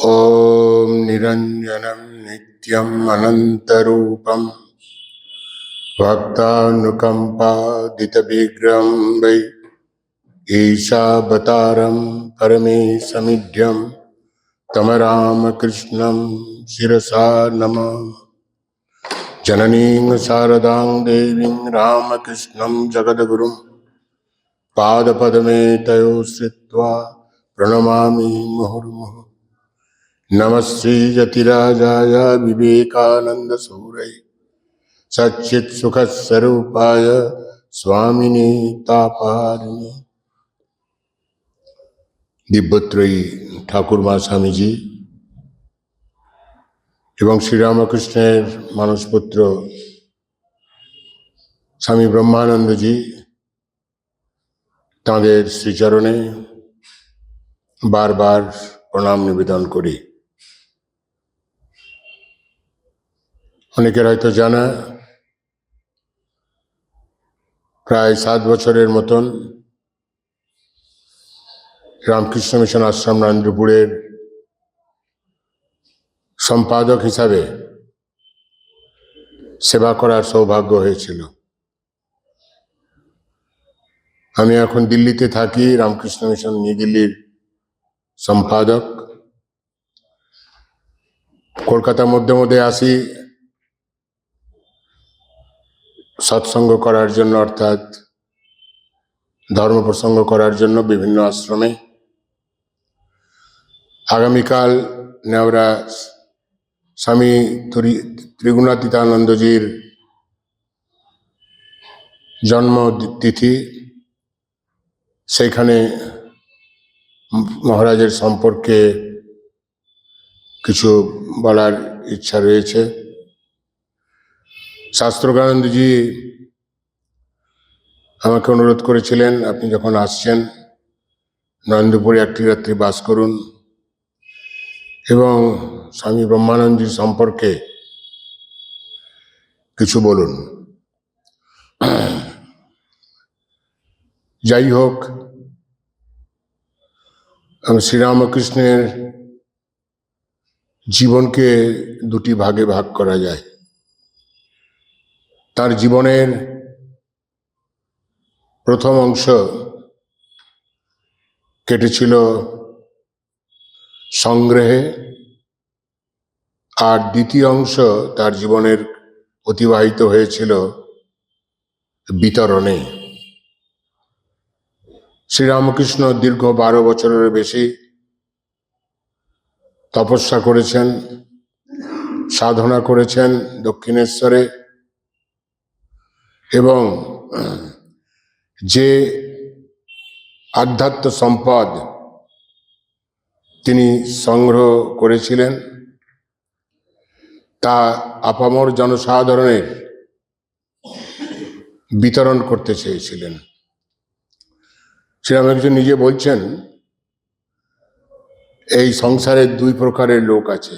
ॐ निरञ्जनं नित्यम् अनन्तरूपं भक्तानुकम्पादितविग्रहं वै ईशावतारं परमेशमिड्यं तं रामकृष्णं शिरसा नमः। जननीं शारदां देवीं रामकृष्णं जगद्गुरुं पादपद्मे तयो श्रित्वा प्रणमामि मुहुर्मुहुः। नमः श्रीयतिराजाय विवेकानन्दसूरये सच्चित्सुखस्वरूपाय स्वामिने तापहारिणे। दिव्यत्रयी ঠাকুরমা স্বামীজি এবং শ্রীরামকৃষ্ণের মানসপুত্র স্বামী ব্রহ্মানন্দজি তাঁদের শ্রীচরণে বারবার প্রণাম নিবেদন করি। অনেকের হয়তো জানা, প্রায় 7 বছরের মতন রামকৃষ্ণ মিশন আশ্রম নরেন্দ্রপুরের সম্পাদক হিসাবে সেবা করার সৌভাগ্য হয়েছিল। আমি এখন দিল্লিতে থাকি, রামকৃষ্ণ মিশন নিউ দিল্লির সম্পাদক। কলকাতা মধ্যে মধ্যে আসি সৎসঙ্গ করার জন্য, অর্থাৎ ধর্ম প্রসঙ্গ করার জন্য বিভিন্ন আশ্রমে। আগামীকাল নেওরা স্বামী ত্রিগুণাতীতানন্দজির জন্মতিথি, সেইখানে মহারাজের সম্পর্কে কিছু বলার ইচ্ছা রয়েছে। শাস্ত্রজ্ঞানন্দজি আমাকে অনুরোধ করেছিলেন, আপনি যখন আসছেন নরেন্দ্রপুরে একটি রাত্রি বাস করুন এবং স্বামী ব্রহ্মানন্দজির সম্পর্কে কিছু বলুন। যাই হোক, শ্রীরামকৃষ্ণের জীবনকে দুটি ভাগে ভাগ করা যায়। তার জীবনের প্রথম অংশ কেটেছিল সংগ্রহে, আর দ্বিতীয় অংশ তার জীবনের অতিবাহিত হয়েছিল বিতরণে। শ্রীরামকৃষ্ণ দীর্ঘ 12 বছরের বেশি তপস্যা করেছেন, সাধনা করেছেন দক্ষিণেশ্বরে, এবং যে আধ্যাত্ম সম্পদ তিনি সংগ্রহ করেছিলেন তা আপামর জনসাধারণের বিতরণ করতে চেয়েছিলেন। শ্রীরামকৃষ্ণ নিজে বলছেন, এই সংসারে 2 প্রকারের লোক আছে।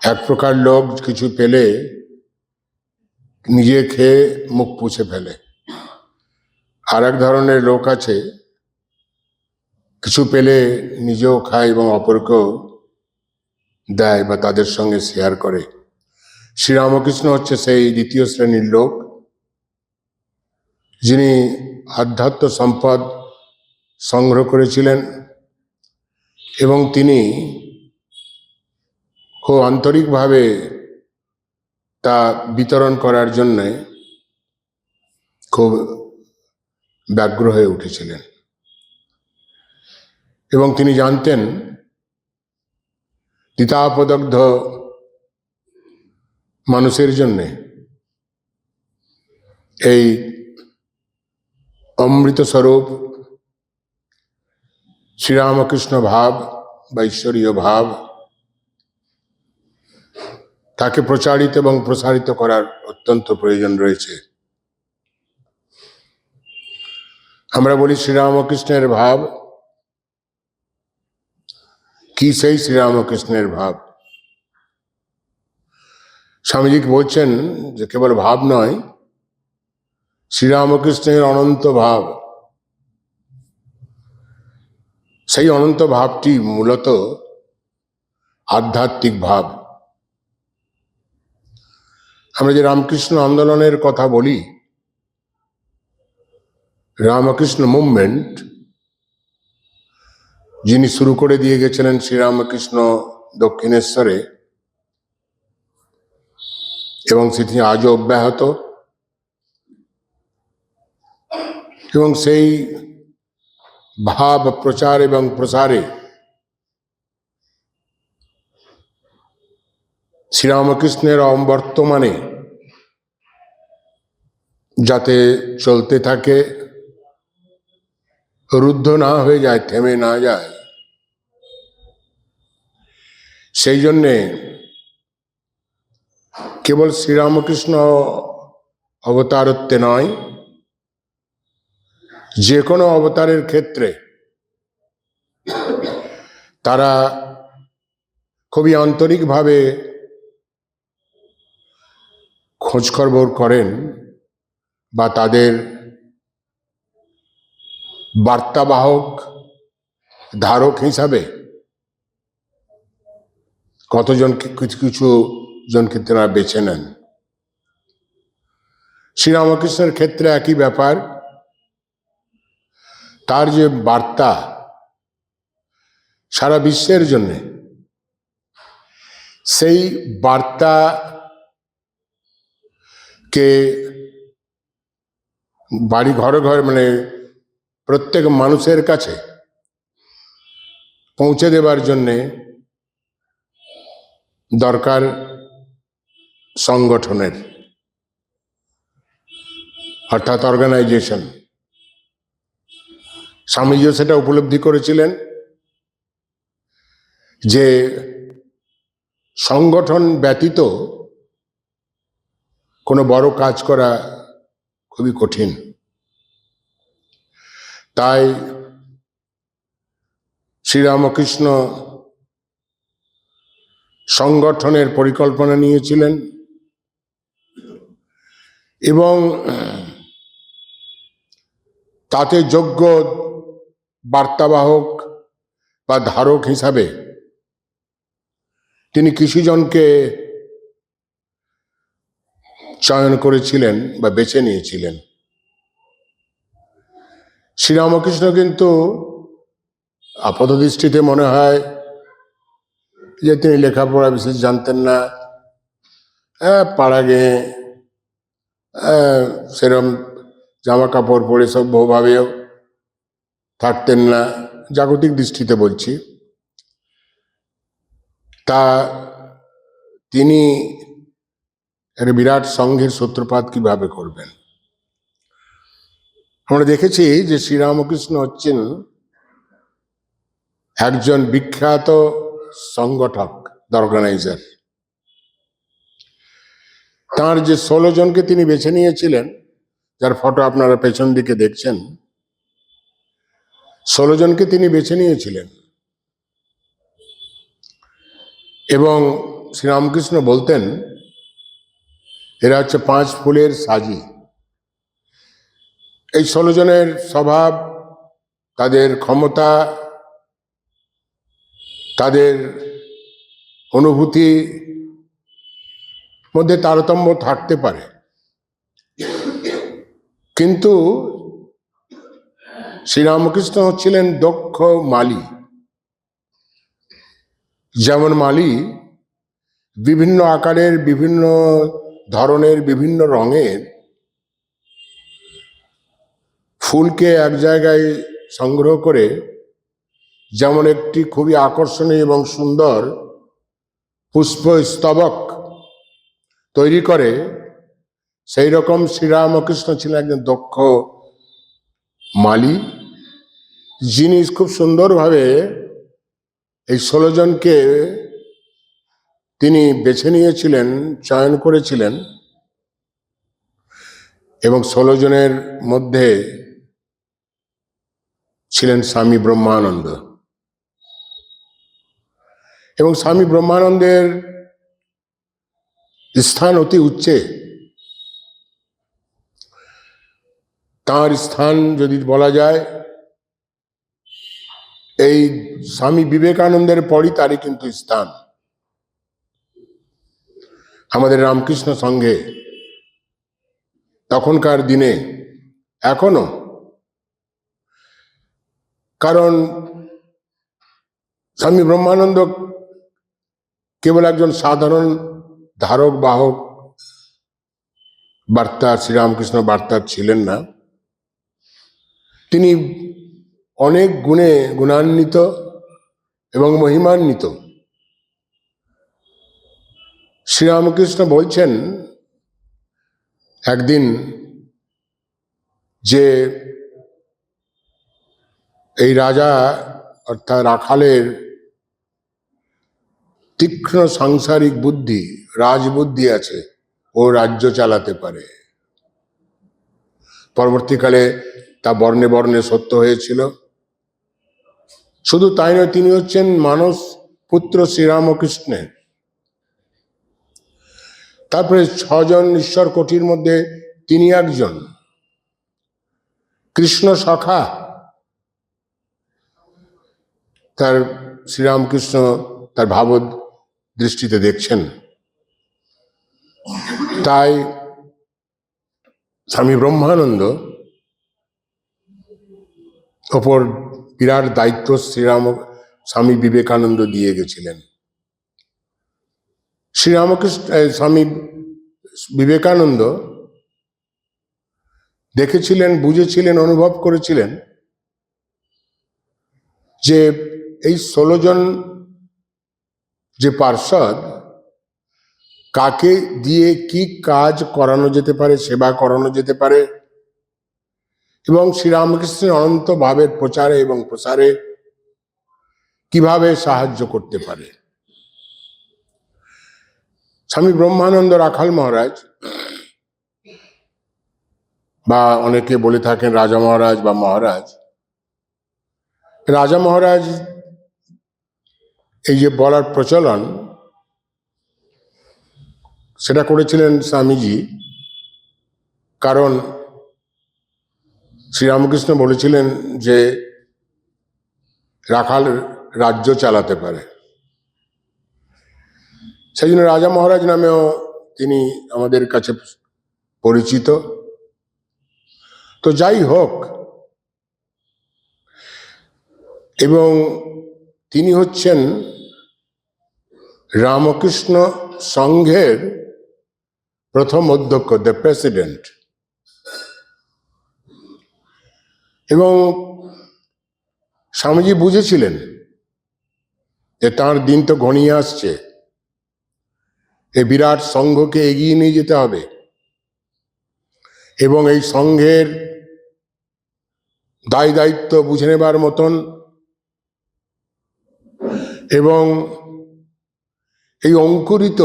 এক প্রকার লোক কিছু পেলে নিজে খেয়ে মুখ পুছে ফেলে, আর এক ধরনের লোক আছে কিছু পেলে নিজেও খায় এবং অপরকেও দেয় বা তাদের সঙ্গে শেয়ার করে। শ্রীরামকৃষ্ণ হচ্ছে সেই দ্বিতীয় শ্রেণীর লোক, যিনি আধ্যাত্ম সম্পদ সংগ্রহ করেছিলেন এবং তিনি খুব আন্তরিকভাবে তা বিতরণ করার জন্যে খুব ব্যগ্র হয়ে উঠেছিলেন। এবং তিনি জানতেন দ্বিধাপদগ্ধ মানুষের জন্যে এই অমৃত স্বরূপ শ্রীরামকৃষ্ণ ভাব বা ঈশ্বরীয় ভাব তাকে প্রচারিত এবং প্রসারিত করার অত্যন্ত প্রয়োজন রয়েছে। আমরা বলি শ্রীরামকৃষ্ণের ভাব কি? সেই শ্রীরামকৃষ্ণের ভাব স্বামীজি বলছেন যে কেবল ভাব নয়, শ্রীরামকৃষ্ণের অনন্ত ভাব। সেই অনন্ত ভাবটি মূলত আধ্যাত্মিক ভাব। আমরা যে রামকৃষ্ণ আন্দোলনের কথা বলি, রামকৃষ্ণ মুভমেন্ট যিনি শুরু করে দিয়ে গেছিলেন শ্রীরামকৃষ্ণ দক্ষিণেশ্বরে, এবং সেটি আজও অব্যাহত, এবং সেই ভাব প্রচার এবং প্রসারে শ্রীরামকৃষ্ণের বর্তমানে যাতে চলতে থাকে, রুদ্ধ না হয়ে যায়, থেমে না যায়, সেই জন্যে কেবল শ্রীরামকৃষ্ণ অবতারত্বে নয়, যে কোনো অবতারের ক্ষেত্রে তারা খুবই আন্তরিকভাবে খোঁজখবর করেন বা তাদের বার্তাবাহক ধারক হিসাবে কতজনকে কিছু কিছু জনকে তারা বেছে নেন। শ্রীরামকৃষ্ণের ক্ষেত্রে একই ব্যাপার। তার যে বার্তা সারা বিশ্বের জন্য, সেই বার্তাকে বাড়ি ঘরে ঘরে মানে প্রত্যেক মানুষের কাছে পৌঁছে দেবার জন্যে দরকার সংগঠনের, অর্থাৎ অর্গানাইজেশন। স্বামীজিও সেটা উপলব্ধি করেছিলেন যে সংগঠন ব্যতীত কোনো বড় কাজ করা খুবই কঠিন। তাই শ্রীরামকৃষ্ণ সংগঠনের পরিকল্পনা নিয়েছিলেন এবং তাতে যোগ্য বার্তাবাহক বা ধারক হিসাবে তিনি কিছুজনকে চয়ন করেছিলেন বা বেছে নিয়েছিলেন। শ্রীরামকৃষ্ণ কিন্তু আপাতদৃষ্টিতে মনে হয় যে তিনি লেখাপড়া বিশেষ জানতেন না, পাড়া গিয়ে সেরম জামা কাপড় পরে সভ্যভাবেও থাকতেন না, জাগতিক দৃষ্টিতে বলছি। তা তিনি একটা বিরাট সংঘের সূত্রপাত কিভাবে করবেন? আমরা দেখেছি যে শ্রীরামকৃষ্ণ হচ্ছেন একজন বিখ্যাত সংগঠক, অর্গানাইজার। তার যে 16 জনকে তিনি বেছে নিয়েছিলেন, যার ফটো আপনারা পেছন দিকে দেখছেন, 16 জনকে তিনি বেছে নিয়েছিলেন। এবং শ্রীরামকৃষ্ণ বলতেন এরা হচ্ছে 5 ফুলের সাজি। এই 16 জনের স্বভাব, তাদের ক্ষমতা, তাদের অনুভূতি মধ্যে তারতম্য থাকতে পারে, কিন্তু শ্রীরামকৃষ্ণ হচ্ছিলেন দক্ষ মালী। যেমন মালী বিভিন্ন আকারের, বিভিন্ন ধরনের, বিভিন্ন রঙের ফুলকে এক জায়গায় সংগ্রহ করে যেমন একটি খুবই আকর্ষণীয় এবং সুন্দর পুষ্পস্তবক তৈরি করে, সেই রকম শ্রীরামকৃষ্ণ ছিলেন একজন দক্ষ মালী, যিনি খুব সুন্দরভাবে এই 16 জনকে তিনি বেছে নিয়েছিলেন, চয়ন করেছিলেন। এবং 16 জনের মধ্যে ছিলেন স্বামী ব্রহ্মানন্দ। এবং স্বামী ব্রহ্মানন্দের স্থান অতি উচ্চে। তার স্থান যদি বলা যায়, এই স্বামী বিবেকানন্দের পরই তারই কিন্তু স্থান আমাদের রামকৃষ্ণ সংঘে তখনকার দিনে, এখনো। কারণ স্বামী ব্রহ্মানন্দ কেবল একজন সাধারণ ধারক বাহক বার্তা, শ্রীরামকৃষ্ণ বার্তার ছিলেন না। তিনি অনেক গুণে গুণান্বিত এবং মহিমান্বিত। শ্রীরামকৃষ্ণ বলছেন একদিন যে এই রাজা অর্থাৎ রাখালের তীক্ষ্ণ সাংসারিক বুদ্ধি, রাজবুদ্ধি আছে, ও রাজ্য চালাতে পারে। পরবর্তীকালে তা বর্ণে বর্ণে সত্য হয়েছিল। শুধু তাই নয়, তিনি হচ্ছেন মানস পুত্র শ্রীরামকৃষ্ণের। তারপরে 6 জন ঈশ্বর কোটির মধ্যে তিনি একজন। কৃষ্ণ সখা, তার শ্রীরামকৃষ্ণ তার ভাবদ দৃষ্টিতে দেখছেন। তাই স্বামী ব্রহ্মানন্দ ওপর বিরাট দায়িত্ব স্বামী বিবেকানন্দ দিয়ে গেছিলেন। শ্রীরামকৃষ্ণ স্বামী বিবেকানন্দ দেখেছিলেন, বুঝেছিলেন, অনুভব করেছিলেন যে এই 16 জন যে পার্ষদ, কাকে দিয়ে কি কাজ করানো যেতে পারে, সেবা করানো যেতে পারে, এবং শ্রীরামকৃষ্ণের অনন্ত ভাবের প্রচারে এবং প্রসারে কিভাবে সাহায্য করতে পারে। স্বামী ব্রহ্মানন্দ রাখাল মহারাজ, বা অনেকে বলে থাকেন রাজা মহারাজ বা মহারাজ, রাজা মহারাজ এই যে বলার প্রচলন, সেটা করেছিলেন স্বামীজি। কারণ শ্রীরামকৃষ্ণ বলেছিলেন যে রাখাল রাজ্য চালাতে পারে, সেই জন্য রাজা মহারাজ নামেও তিনি আমাদের কাছে পরিচিত। তো যাই হোক, এবং তিনি হচ্ছেন রামকৃষ্ণ সংঘের প্রথম অধ্যক্ষ, দ্য প্রেসিডেন্ট। এবং স্বামীজি বুঝেছিলেন যে তাঁর দিন তো ঘনিয়ে আসছে, এই বিরাট সংঘকে এগিয়ে নিয়ে যেতে হবে, এবং এই সংঘের দায় দায়িত্ব বুঝে নেবার মতন, এবং এই অঙ্কুরিত,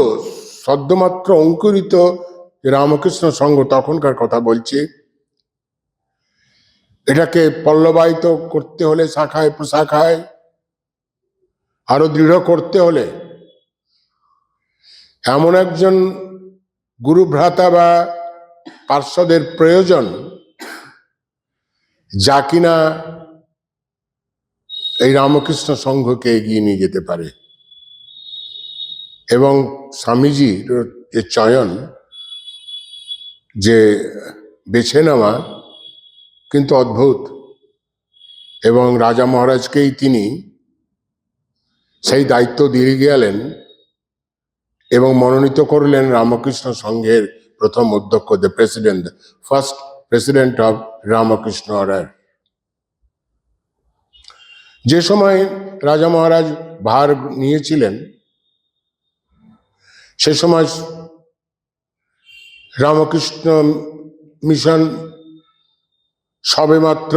সদ্যমাত্র অঙ্কুরিত রামকৃষ্ণ সংঘ, তখনকার কথা বলছি, এটাকে পল্লবায়িত করতে হলে, শাখায় প্রশাখায় আরো দৃঢ় করতে হলে এমন একজন গুরু ভ্রাতা বা পার্শ্বদের প্রয়োজন, যা কিনা এই রামকৃষ্ণ সংঘকে এগিয়ে নিয়ে যেতে পারে। এবং স্বামীজির যে চয়ন, যে বেছে নেওয়া, কিন্তু অদ্ভুত। এবং রাজা মহারাজকেই তিনি সেই দায়িত্ব দিয়ে গেলেন এবং মনোনীত করলেন রামকৃষ্ণ সংঘের প্রথম অধ্যক্ষ, the president, first president of Ramakrishna order. যে সময় রাজা মহারাজ ভার নিয়েছিলেন, সে সময় রামকৃষ্ণ মিশন সবেমাত্র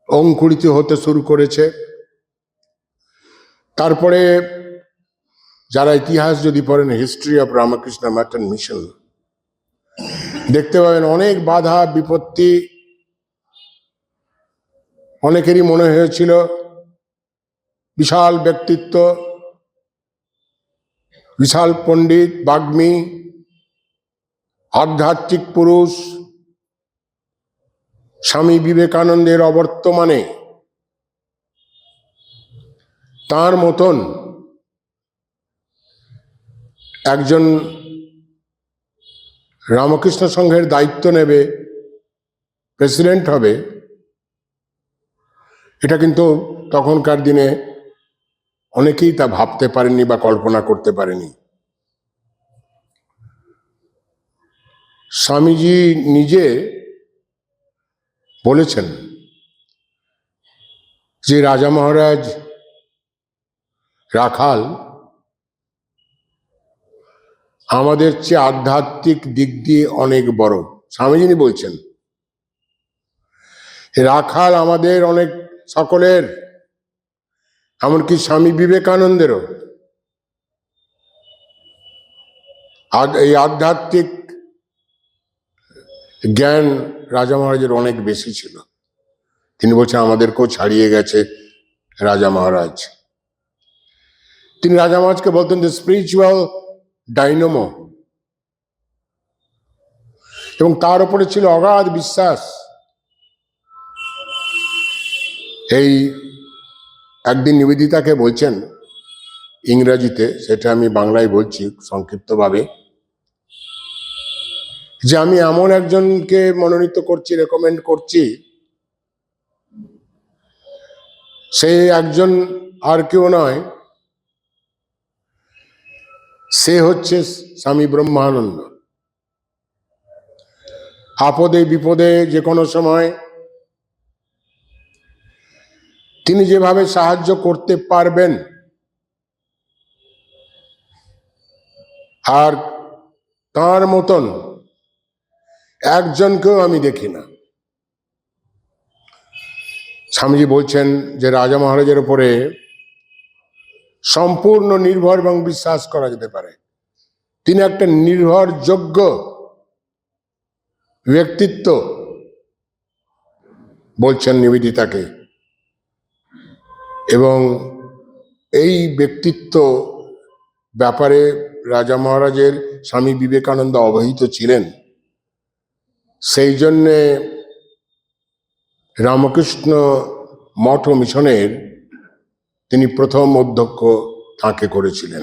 অঙ্কুরিত হতে শুরু করেছে। তারপরে যারা ইতিহাস যদি পড়েন, history of Ramakrishna Math and mission, দেখতে পাবেন অনেক বাধা বিপত্তি। অনেকেরই মনে হয়েছিল বিশাল ব্যক্তিত্ব, বিশাল পণ্ডিত, বাগ্মী, আধ্যাত্মিক পুরুষ স্বামী বিবেকানন্দের অবর্তমানে তার মতন একজন রামকৃষ্ণ সংঘের দায়িত্ব নেবে, প্রেসিডেন্ট হবে, এটা কিন্তু তখনকার দিনে অনেকেই তা ভাবতে পারেনি বা কল্পনা করতে পারেনি। স্বামীজি নিজে বলেছেন যে রাজা মহারাজ রাখাল আমাদের চেয়ে আধ্যাত্মিক দিক দিয়ে অনেক বড়। স্বামীজি বলছেন রাখাল আমাদের অনেক সকলের, এমনকি স্বামী বিবেকানন্দেরও এই আধ্যাত্মিক জ্ঞান রাজা মহারাজের অনেক বেশি ছিল। তিনি বলছেন আমাদেরকেও ছাড়িয়ে গেছে রাজা মহারাজ। তিনি রাজা মহারাজকে বলতেন যে স্পিরিচুয়াল ডাইনামো, এবং তার উপরে ছিল অগাধ বিশ্বাস। এই একদিন নিবেদিতাকে বলছেন ইংরেজিতে, সেটা আমি বাংলায় বলছি সংক্ষিপ্তভাবে, যে আমি এমন একজনকে মনোনীত করছি, রেকমেন্ড করছি, সে একজন আর কেউ নয়, সে হচ্ছে স্বামী ব্রহ্মানন্দ। আপদে বিপদে যে কোনো সময় তিনি যেভাবে সাহায্য করতে পারবেন, আর তার মতন একজনকেও আমি দেখি না। স্বামীজি বলছেন যে রাজা মহারাজের উপরে সম্পূর্ণ নির্ভর এবং বিশ্বাস করা যেতে পারে। তিনি একটা নির্ভরযোগ্য ব্যক্তিত্ব বলছেন নিবেদিতাকে, এবং এই ব্যক্তিত্ব ব্যাপারে রাজা মহারাজের স্বামী বিবেকানন্দ অবহিত ছিলেন। সেই জন্যে রামকৃষ্ণ মঠ ও মিশনের তিনি প্রথম অধ্যক্ষ তাঁকে করেছিলেন।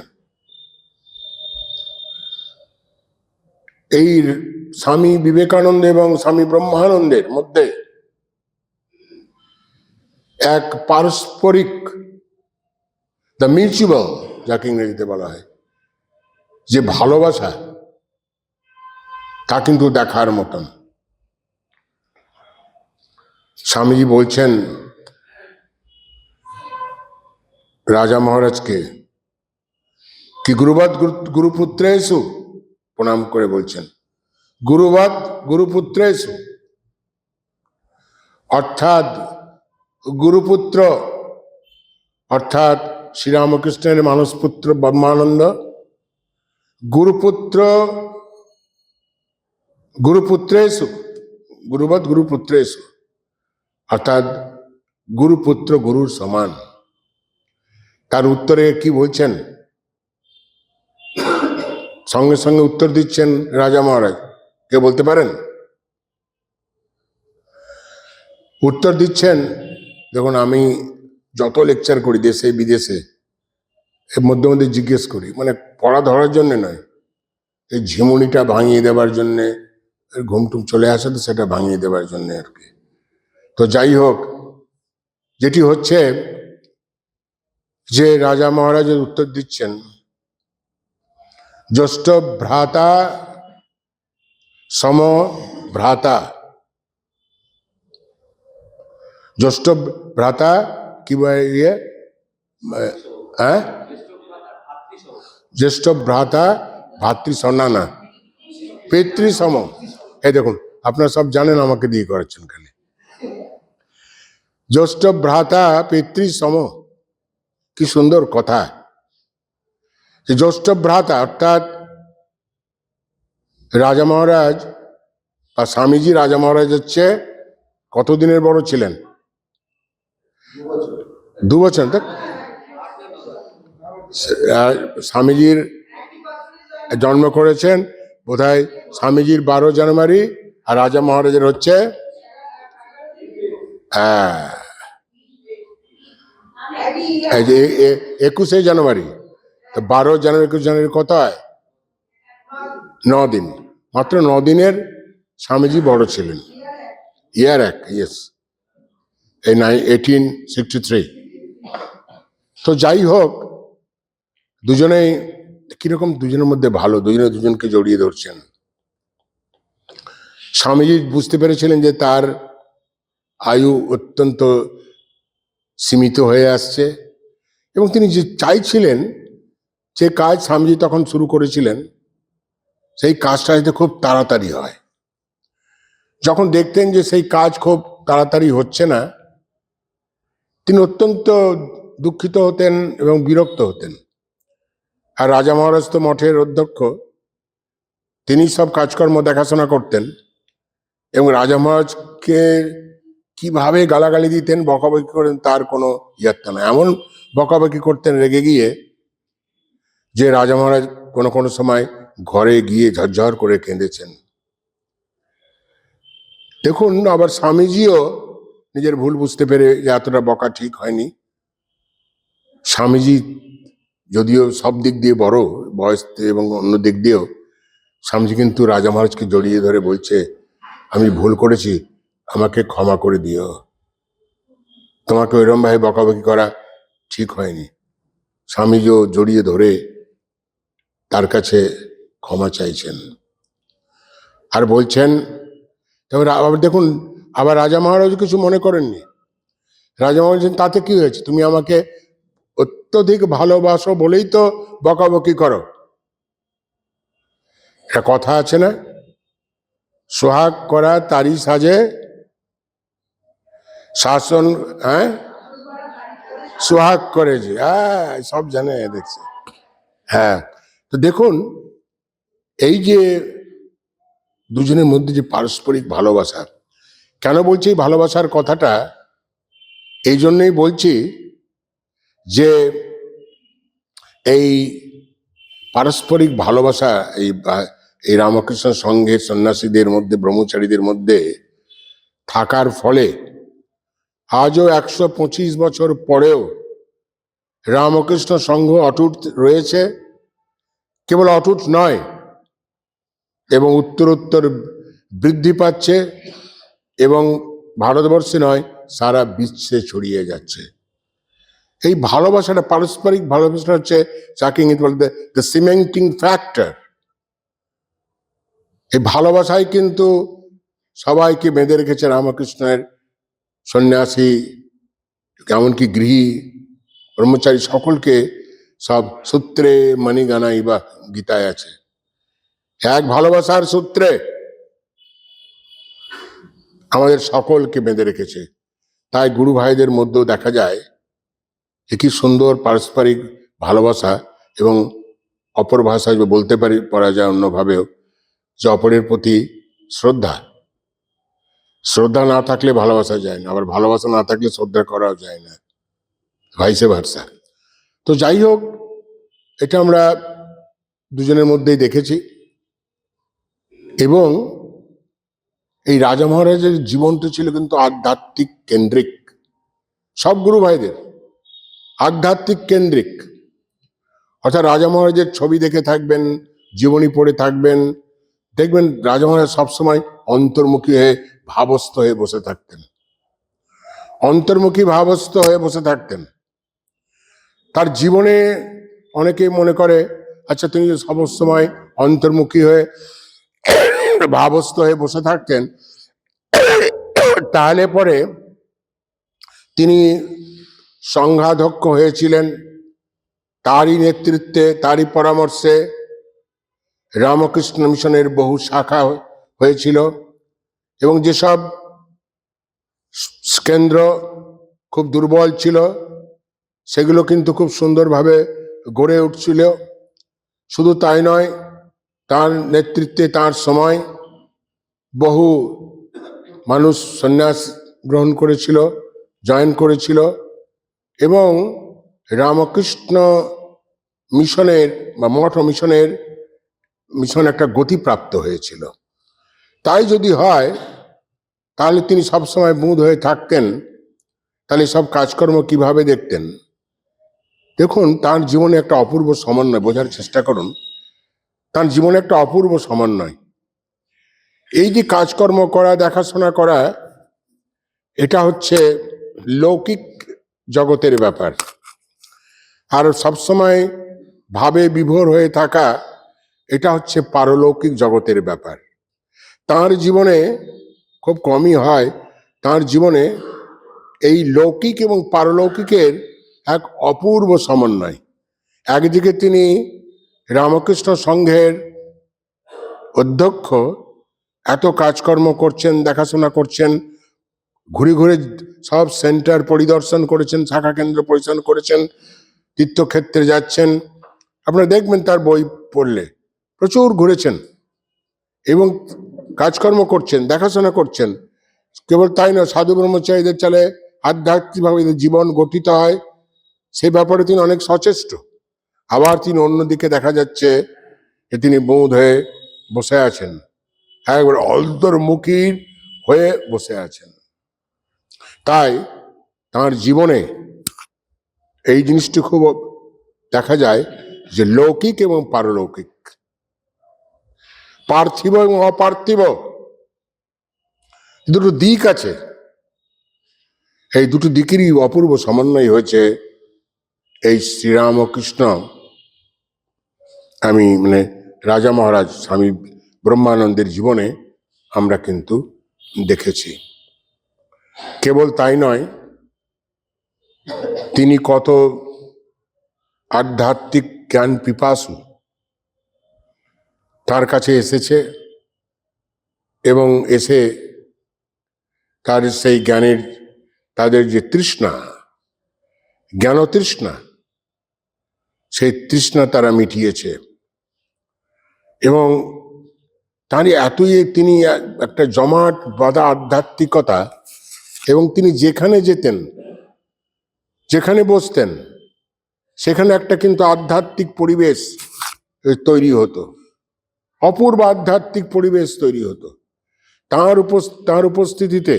এই স্বামী বিবেকানন্দ এবং স্বামী ব্রহ্মানন্দের মধ্যে এক পারস্পরিক, দ্য মিউচুয়াল, যাকে ইংরেজিতে বলা হয়, যে ভালোবাসা, তা কিন্তু দেখার মতন। স্বামীজি বলছেন রাজা মহারাজকে কি গুরুবাদ গুরুপুত্রেষু, প্রণাম করে বলছেন গুরুবাদ গুরুপুত্রেষু, অর্থাৎ গুরুপুত্র অর্থাৎ শ্রীরামকৃষ্ণের মানসপুত্র ব্রহ্মানন্দ, গুরুপুত্র গুরুপুত্রেষু, গুরুবাদ গুরুপুত্রেষু, অর্থাৎ গুরুপুত্র গুরুর সমান। তার উত্তরে কি বলছেন? সঙ্গে সঙ্গে উত্তর দিচ্ছেন রাজা মহারাজ। কে বলতে পারেন? উত্তর দিচ্ছেন, দেখুন আমি যত লেকচার করি দেশে বিদেশে, এর মধ্যে মধ্যে জিজ্ঞেস করি, মানে পড়া ধরার জন্য নয়, এই ঝিমুনিটা ভাঙিয়ে দেবার জন্যে, ঘুমটুম চলে আসে তো সেটা ভাঙিয়ে দেবার জন্য আর কি। তো যাই হোক, যেটি হচ্ছে যে রাজা মহারাজের উত্তর দিচ্ছেন, জ্যেষ্ঠ ভ্রাতা সম ভ্রাতা, জ্যেষ্ঠ ভ্রাতা কি ইয়ে, হ্যাঁ, জ্যেষ্ঠ ভ্রাতা ভাতৃ সন্নানা পিতৃ সম। এই দেখুন আপনারা সব জানেন, আমাকে দিয়ে করেছেন খালি। জ্যেষ্ঠ ভ্রাতা পিতৃ সম, কি সুন্দর কথা। জ্যেষ্ঠ ভ্রাতা অর্থাৎ রাজা মহারাজ বা স্বামীজি রাজা মহারাজের চেয়ে কতদিনের বড় ছিলেন? 2 বছর। দেখ, স্বামীজির জন্ম করেছেন বোধহয় স্বামীজির 12 জানুয়ারি, আর রাজা মহারাজের হচ্ছে এই যে 21শে জানুয়ারি, তো 12 জানুয়ারি 21 জানুয়ারি কত হয়? 9 দিন, মাত্র 9 দিনের স্বামীজি বড় ছিলেন। ইয়ার এক, ইয়েস, এই 1863। তো যাই হোক, দুজনেই কিরকম, দুজনের মধ্যে ভালো, দুজনে দুজনকে জড়িয়ে ধরছেন। স্বামীজি বুঝতে পেরেছিলেন যে তার আয়ু অত্যন্ত সীমিত হয়ে আসছে, এবং তিনি যে চাইছিলেন যে কাজ স্বামীজি তখন শুরু করেছিলেন, সেই কাজটা যাতে খুব তাড়াতাড়ি হয়। যখন দেখতেন যে সেই কাজ খুব তাড়াতাড়ি হচ্ছে না, তিনি অত্যন্ত দুঃখিত হতেন এবং বিরক্ত হতেন। আর রাজা মহারাজ তো মঠের অধ্যক্ষ, তিনি সব কাজকর্ম দেখাশোনা করতেন, এবং রাজা মহারাজকে কিভাবে গালাগালি দিতেন, বকাবকি করেন, তার কোনো ইয়াত্তা নাই। এমন বকাবকি করতেন রেগে গিয়ে যে রাজা মহারাজ কোনো কোনো সময় ঘরে গিয়ে ঝরঝর করে কেঁদেছেন। দেখুন, আবার স্বামীজিও নিজের ভুল বুঝতে পেরে যে এতটা বকা ঠিক হয়নি। স্বামীজি যদিও সব দিক দিয়ে বড়, বয়স এবং অন্য দিক দিয়েও, স্বামীজি কিন্তু রাজা মহারাজকে জড়িয়ে ধরে বলছে, আমি ভুল করেছি, আমাকে ক্ষমা করে দিও, তোমাকে ওইরকম ভাবে বকাবকি করা ঠিক হয়নি। স্বামীজিও জড়িয়ে ধরে তার কাছে ক্ষমা চাইছেন, আর বলছেন। তবে আবার দেখুন, আবার রাজা মহারাজ কিছু মনে করেননি। রাজা মহারাজ বলছেন, তাতে কি হয়েছে, তুমি আমাকে অত্যধিক ভালোবাসো বলেই তো বকাবকি করো। একটা কথা আছে না, সোহাগ করা তারি সাজে শাসন, হ্যাঁ, সোহাগ করে যে, হ্যাঁ, সব জানে, দেখছে। হ্যাঁ, তো দেখুন, এই যে দুজনের মধ্যে যে পারস্পরিক ভালোবাসা, কেন বলছি এই ভালোবাসার কথাটা? এই জন্যই বলছি যে এই পারস্পরিক ভালোবাসা, এই রামকৃষ্ণ সংঘের সন্ন্যাসীদের মধ্যে, ব্রহ্মচারীদের মধ্যে থাকার ফলে আজও 125 বছর পরেও রামকৃষ্ণ সংঘ অটুট রয়েছে। কেবল অটুট নয়, এবং উত্তরোত্তর বৃদ্ধি পাচ্ছে, এবং ভারতবর্ষে নয়, সারা বিশ্বে ছড়িয়ে যাচ্ছে। এই ভালোবাসাটা, পারস্পরিক ভালোবাসাটা হচ্ছে যাকে ইংরেজি বলে দ্য সিমেন্টিং ফ্যাক্টর। এই ভালোবাসাই কিন্তু সবাইকে বেঁধে রেখেছে, রামকৃষ্ণের সন্ন্যাসী, এমনকি গৃহী, ব্রহ্মচারী, সকলকে। সব সূত্রে মণিগানাই বা গীতায় আছে, এক ভালোবাসার সূত্রে আমাদের সকলকে বেঁধে রেখেছে। তাই গুরু ভাইদের মধ্যেও দেখা যায় যে কি সুন্দর পারস্পরিক ভালোবাসা, এবং অপর ভাষায় বলতে পারি, পড়া যায় অন্যভাবেও, যে অপরের প্রতি শ্রদ্ধা। শ্রদ্ধা না থাকলে ভালোবাসা যায় না, আবার ভালোবাসা না থাকলে শ্রদ্ধা করাও যায় না, ভাইসে ভার্সা। তো যাই হোক, এটা আমরা দুজনের মধ্যেই দেখেছি। এবং এই রাজা মহারাজের জীবনটা ছিল কিন্তু আধ্যাত্মিক কেন্দ্রিক। সব গুরু ভাইদের আধ্যাত্মিক কেন্দ্রিক। অর্থাৎ রাজা মহারাজের ছবি দেখে থাকবেন, জীবনী পড়ে থাকবেন, দেখবেন রাজা মহারাজ সবসময় অন্তর্মুখী হয়ে ভাবস্থ হয়ে বসে থাকতেন, অন্তর্মুখী ভাবস্থ হয়ে বসে থাকতেন। তার জীবনে অনেকে মনে করে, আচ্ছা, তিনি সবসময় অন্তর্মুখী হয়ে ভাবস্থ হয়ে বসে থাকতেন, তাহলে পরে তিনি সংঘাধ্যক্ষ হয়েছিলেন। তারই নেতৃত্বে, তারই পরামর্শে রামকৃষ্ণ মিশনের বহু শাখা হয়েছিল, এবং যেসব কেন্দ্র খুব দুর্বল ছিল সেগুলো কিন্তু খুব সুন্দরভাবে গড়ে উঠছিল। শুধু তাই নয়, তার নেতৃত্বে, তার সময় বহু মানুষ সন্ন্যাস গ্রহণ করেছিল, জয়েন করেছিল, এবং রামকৃষ্ণ মিশনের বা মঠ মিশন একটা গতিপ্রাপ্ত হয়েছিল। তাই যদি হয়, তাহলে তিনি সবসময় বুঁদ হয়ে থাকতেন, তাহলে সব কাজকর্ম কিভাবে দেখতেন? দেখুন, তার জীবনে একটা অপূর্ব সমন্বয়, বোঝার চেষ্টা করুন। তার জীবনে একটা অপূর্ব সমন্বয়। এই যে কাজকর্ম করা, দেখাশোনা করা, এটা হচ্ছে লৌকিক জগতের ব্যাপার। আর সবসময় ভাবে বিভোর হয়ে থাকা, এটা হচ্ছে পারলৌকিক জগতের ব্যাপার। তার জীবনে খুব কমই হয়, তার জীবনে এই লৌকিক এবং পারলৌকিকের এক অপূর্ব সমন্বয়। একদিকে তিনি রামকৃষ্ণ সংঘের অধ্যক্ষ, এত কাজকর্ম করছেন, দেখাশোনা করছেন, ঘুরে ঘুরে সব সেন্টার পরিদর্শন করেছেন, শাখা কেন্দ্র পরিদর্শন করেছেন, তীর্থক্ষেত্রে যাচ্ছেন। আপনারা দেখবেন তার বই পড়লে প্রচুর ঘুরেছেন এবং কাজকর্ম করছেন, দেখাশোনা করছেন। কেবল তাই না, সাধু ব্রহ্মচারীদের চালে আধ্যাত্মিকভাবে জীবন গঠিত হয়, সে ব্যাপারে তিনি অনেক সচেষ্ট। আবার তিনি অন্যদিকে দেখা যাচ্ছে যে তিনি বোধ হয়ে বসে আছেন, একবার অন্তর্মুখী হয়ে বসে আছেন। তাই তার জীবনে এই জিনিসটি খুব দেখা যায় যে লৌকিক এবং পারলৌকিক, পার্থিব এবং অপার্থিব, দুটো দিক আছে। এই দুটো দিকেরই অপূর্ব সমন্বয় হয়েছে এই শ্রীরামকৃষ্ণ, রাজা মহারাজ স্বামী ব্রহ্মানন্দের জীবনে আমরা কিন্তু দেখেছি। কেবল তাই নয়, তিনি কত আধ্যাত্মিক জ্ঞান পিপাসু তার কাছে এসেছে এবং এসে তার সেই জ্ঞানের, তাদের যে তৃষ্ণা, জ্ঞান তৃষ্ণা, সেই তৃষ্ণা তারা মিটিয়েছে। এবং তারই এতই তিনি একটা জমাট বাঁধা আধ্যাত্মিকতা, এবং তিনি যেখানে যেতেন, যেখানে বসতেন, সেখানে একটা কিন্তু আধ্যাত্মিক পরিবেশ তৈরি হতো, অপূর্ব আধ্যাত্মিক পরিবেশ তৈরি হতো। তার উপস্থিতিতে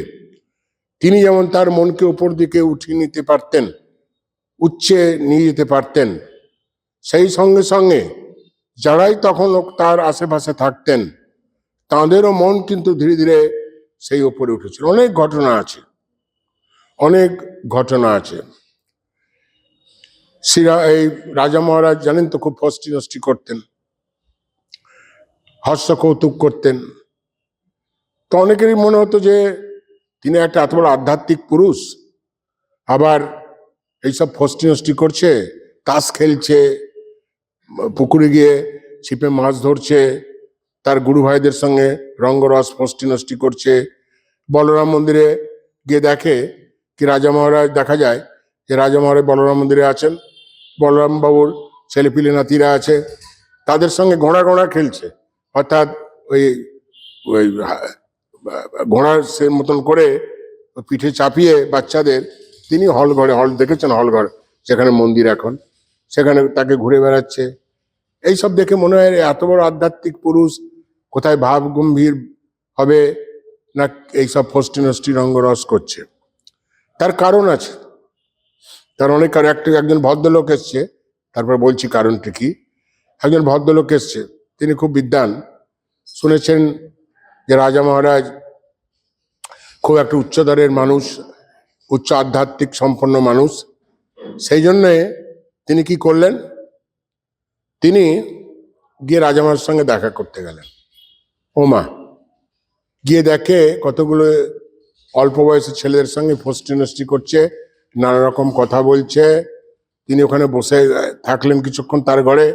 তিনি যেমন তার মনকে উপর দিকে উঠিয়ে নিতে পারতেন, উচ্চে নিয়ে যেতে পারতেন, সেই সঙ্গে সঙ্গে যারাই তখন তার আশেপাশে থাকতেন তাঁদেরও মন কিন্তু ধীরে ধীরে সেই উপরে উঠেছিল। অনেক ঘটনা আছে, অনেক ঘটনা আছে। এই রাজা মহারাজ জানেন তো, খুব ফষ্টি নষ্টি করতেন, হাস্য কৌতুক করতেন। তো অনেকেরই মনে হতো যে তিনি একটা এত বড় আধ্যাত্মিক পুরুষ, আবার এইসব ফষ্টি নষ্টি করছে, তাস খেলছে, পুকুরে গিয়ে ছিপে মাছ ধরছে, তার গুরু ভাইদের সঙ্গে রঙ্গরস ফষ্টি নষ্টি করছে। বলরাম মন্দিরে গিয়ে দেখে কি রাজা মহারাজ, দেখা যায় যে রাজা মহারাজ বলরাম মন্দিরে আছেন, বলরাম বাবুর ছেলেপিলে নাতিরা আছে, তাদের সঙ্গে ঘোড়া ঘোড়া খেলছে, অর্থাৎ ওই ওই ঘোড়ার সে মতন করে পিঠে চাপিয়ে বাচ্চাদের তিনি হল দেখেছেন, হলঘর যেখানে মন্দির এখন, সেখানে তাকে ঘুরে বেড়াচ্ছে। এইসব দেখে মনে হয় এত বড় আধ্যাত্মিক পুরুষ কোথায় ভাব গম্ভীর হবে না, এইসব ফষ্টি নষ্টি রঙ্গরস করছে। তার কারণ আছে, তার অনেক একজন ভদ্রলোক এসছে, তারপর বলছি কারণটি কি। একজন ভদ্রলোক এসছে, তিনি খুব বিদ্বান, শুনেছেন যে রাজা মহারাজ খুব একটা উচ্চদরের মানুষ, উচ্চ আধ্যাত্মিক সম্পন্ন মানুষ। সেই জন্যে তিনি কি করলেন, তিনি গিয়ে রাজা মহারাজের সঙ্গে দেখা করতে গেলেন। ওমা, গিয়ে দেখে কতগুলো অল্প বয়সের ছেলেদের সঙ্গে ফষ্টি নষ্টি করছে, নানা রকম কথা বলছে। তিনি ওখানে বসে থাকলেন কিছুক্ষণ তার ঘরে,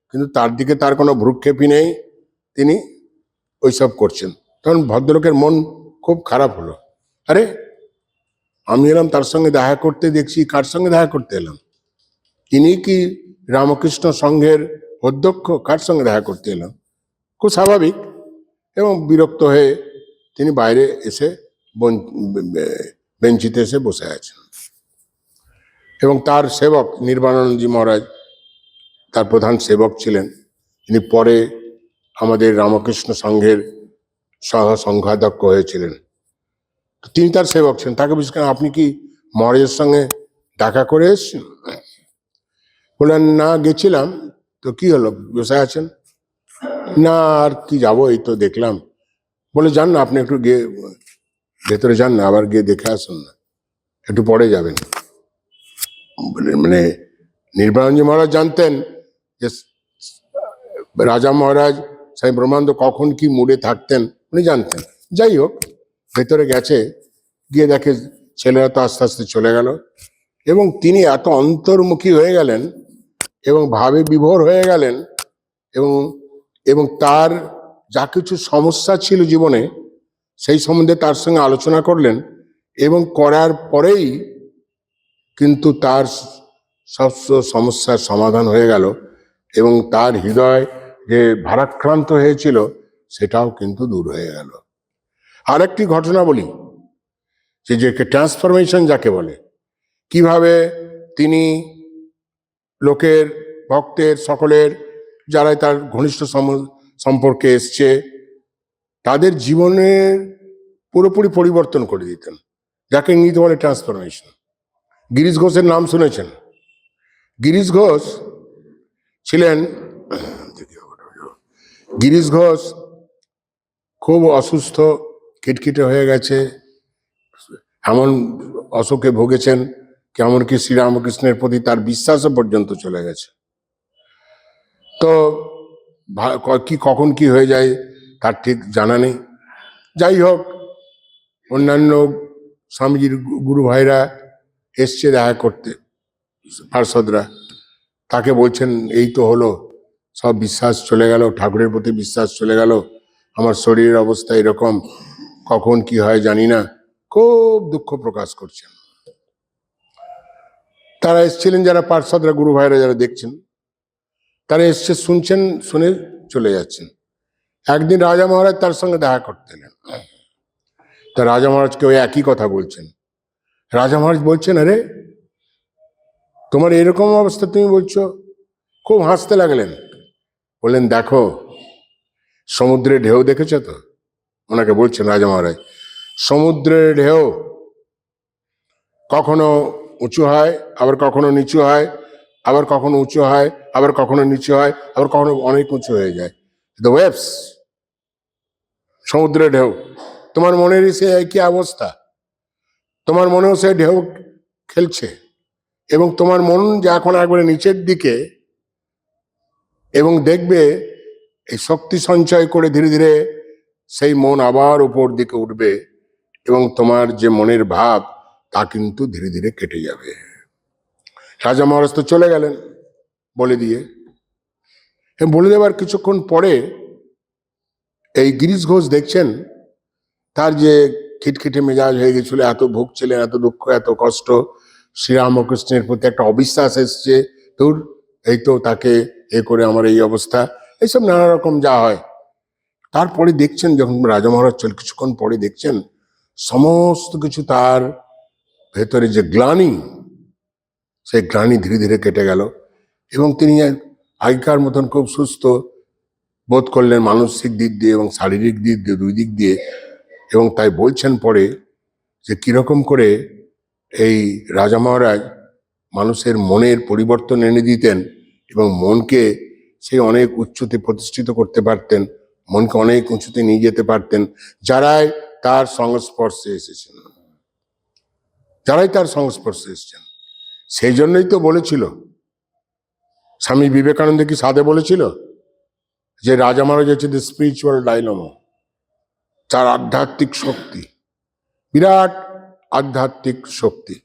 কিন্তু তার দিকে তার কোনো ভ্রুক্ষেপই নেই, তিনি ওইসব করছেন। তখন ভদ্রলোকের মন খুব খারাপ হলো। আরে, আমি এলাম তার সঙ্গে দেখা করতে, দেখছি কার সঙ্গে দেখা করতে এলাম, তিনি কি রামকৃষ্ণ সংঘের অধ্যক্ষ, কার সঙ্গে দেখা করতে এলাম। খুব স্বাভাবিক, এবং বিরক্ত হয়ে তিনি বাইরে এসে বেঞ্চিতে এসে বসে আছেন। এবং তার সেবক নির্বাণানন্দজি মহারাজ তার প্রধান সেবক ছিলেন, তিনি পরে আমাদের রামকৃষ্ণ সংঘের সহ সংঘাধ্যক্ষ হয়েছিলেন। তিনি তার সেবক ছিলেন। তাকে বলছেন, আপনি কি মহারাজের সঙ্গে দেখা করে এসছেন? বললেন না গেছিলাম, তো কি হলো, বসে আছেন? না আর কি যাবো, এই তো দেখলাম। বলে যান না, আপনি একটু গিয়ে ভেতরে যান না, আবার গিয়ে দেখে আসুন না, একটু পরে যাবেন। মানে নির্বাণজি মহারাজ জানতেন যে রাজা মহারাজ স্বামী ব্রহ্মানন্দ কখন কি মুডে থাকতেন, উনি জানতেন। যাই হোক, ভেতরে গেছে, গিয়ে দেখে ছেলেরা তো আস্তে আস্তে চলে গেল, এবং তিনি এত অন্তর্মুখী হয়ে গেলেন এবং ভাবে বিভোর হয়ে গেলেন, এবং এবং তার যা কিছু সমস্যা ছিল জীবনে সেই সম্বন্ধে তার সঙ্গে আলোচনা করলেন, এবং করার পরেই কিন্তু তার সব সমস্যার সমাধান হয়ে গেল, এবং তার হৃদয় যে ভারাক্রান্ত হয়েছিল সেটাও কিন্তু দূর হয়ে গেল। আরেকটি ঘটনা বলি, যে ট্রান্সফরমেশন যাকে বলে, কিভাবে তিনি লোকের, ভক্তের, সকলের যারাই তার ঘনিষ্ঠ সম্পর্কে এসছে তাদের জীবনের পুরোপুরি পরিবর্তন করে দিতেন, যাকে ইংরেজিতে বলে ট্রান্সফরমেশন। গিরিশ ঘোষের নাম শুনেছেন? গিরিশ ঘোষ ছিলেন, গিরিশ ঘোষ খুব অসুস্থ, খিটখিটে হয়ে গেছে, এমন অসুখে ভুগেছেন কেমন কি শ্রীরামকৃষ্ণের প্রতি তার বিশ্বাসও পর্যন্ত চলে গেছে। তো কি কখন কি হয়ে যায় তার ঠিক জানা নেই। যাই হোক, অন্যান্য স্বামীজির গুরু ভাইরা এসছে দেখা করতে, পার্ষদরা, তাকে বলছেন এই তো হলো, সব বিশ্বাস চলে গেল, ঠাকুরের প্রতি বিশ্বাস চলে গেল, আমার শরীরের অবস্থা এরকম, কখন কি হয় জানি না, খুব দুঃখ প্রকাশ করছেন। তারা এসছিলেন যারা পার্ষদরা, গুরু ভাইরা যারা দেখছেন, তারা এসছে, শুনছেন, শুনে চলে যাচ্ছেন। একদিন রাজা মহারাজ তার সঙ্গে দেখা করতে এলেন। তা রাজা মহারাজকে ওই একই কথা বলছেন। রাজা মহারাজ বলছেন, আরে তোমার এরকম অবস্থা তুমি বলছো? খুব হাসতে লাগলেন, বললেন দেখো সমুদ্রের ঢেউ দেখেছ তো? ওনাকে বলছেন রাজা মহারাজ, সমুদ্রের ঢেউ কখনো উঁচু হয়, আবার কখনো নিচু হয়, আবার কখনো উঁচু হয়, আবার কখনো নিচু হয়, আবার কখনো অনেক উঁচু হয়ে যায়। দ্য ওয়েভস, সমুদ্রের ঢেউ। তোমার মনেরই সে একই অবস্থা, তোমার মনেও সে ঢেউ খেলছে, এবং তোমার মন যে এখন একবারে নিচের দিকে, এবং দেখবে এই শক্তি সঞ্চয় করে ধীরে ধীরে সেই মন আবার উপর দিকে উঠবে, এবং তোমার যে মনের ভাব তা কিন্তু ধীরে ধীরে কেটে যাবে। রাজা মহারাজ তো চলে গেলেন বলে দিয়ে, বলে দেওয়ার কিছুক্ষণ পরে এই গিরিশ ঘোষ দেখছেন তার যে খিটখিটে মেজাজ হয়ে গেছিল, এত ভুগছিলেন, এত দুঃখ, এত কষ্ট, শ্রীরামকৃষ্ণের প্রতি একটা অবিশ্বাস এসছে, তোর এই তো তাকে এ করে আমার এই অবস্থা, এইসব নানা রকম যা হয়। তারপরে দেখছেন, যখন রাজা মহারাজ কিছুক্ষণ পরে দেখছেন সমস্ত কিছু তার ভেতরে যে গ্লানি, সেই গ্লানি ধীরে ধীরে কেটে গেল, এবং তিনি আগেকার মতন খুব সুস্থ বোধ করলেন, মানসিক দিক দিয়ে এবং শারীরিক দিক দিয়ে, দুই দিক দিয়ে। এবং তাই বলছেন পরে যে কিরকম করে এই রাজা মহারাজ মানুষের মনের পরিবর্তন এনে দিতেন, এবং মনকে সেই অনেক উচ্চতে প্রতিষ্ঠিত করতে পারতেন, মনকে অনেক উঁচুতে নিয়ে যেতে পারতেন যারাই তার সংস্পর্শে এসেছেন, যারাই তার সংস্পর্শে এসেছেন। সেই জন্যই তো বলেছিল স্বামী বিবেকানন্দ, কি সাধে বলেছিল যে রাজা মহারাজ হচ্ছে দ্য স্পিরিচুয়াল ডাইনামো, তার আধ্যাত্মিক শক্তি, বিরাট আধ্যাত্মিক শক্তি,